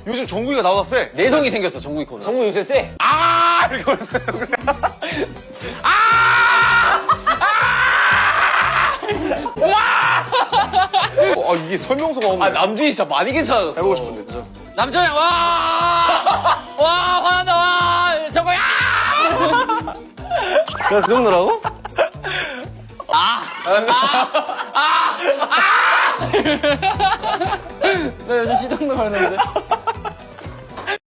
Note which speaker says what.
Speaker 1: 요즘 정국이가 나보다 세.
Speaker 2: 내성이 생겼어, 정국이 코는.
Speaker 3: 정국 요새 세.
Speaker 1: 아! 이렇게 하면서. 이게 설명서가 없네.
Speaker 2: 아, 남준이 진짜 많이 괜찮아졌어.
Speaker 1: 해보고 싶은데, 그죠?
Speaker 3: 남준이 와 화난다 와 정국야.
Speaker 2: 야, 그 정도라고?
Speaker 3: 나 요새 시동도 걸는데.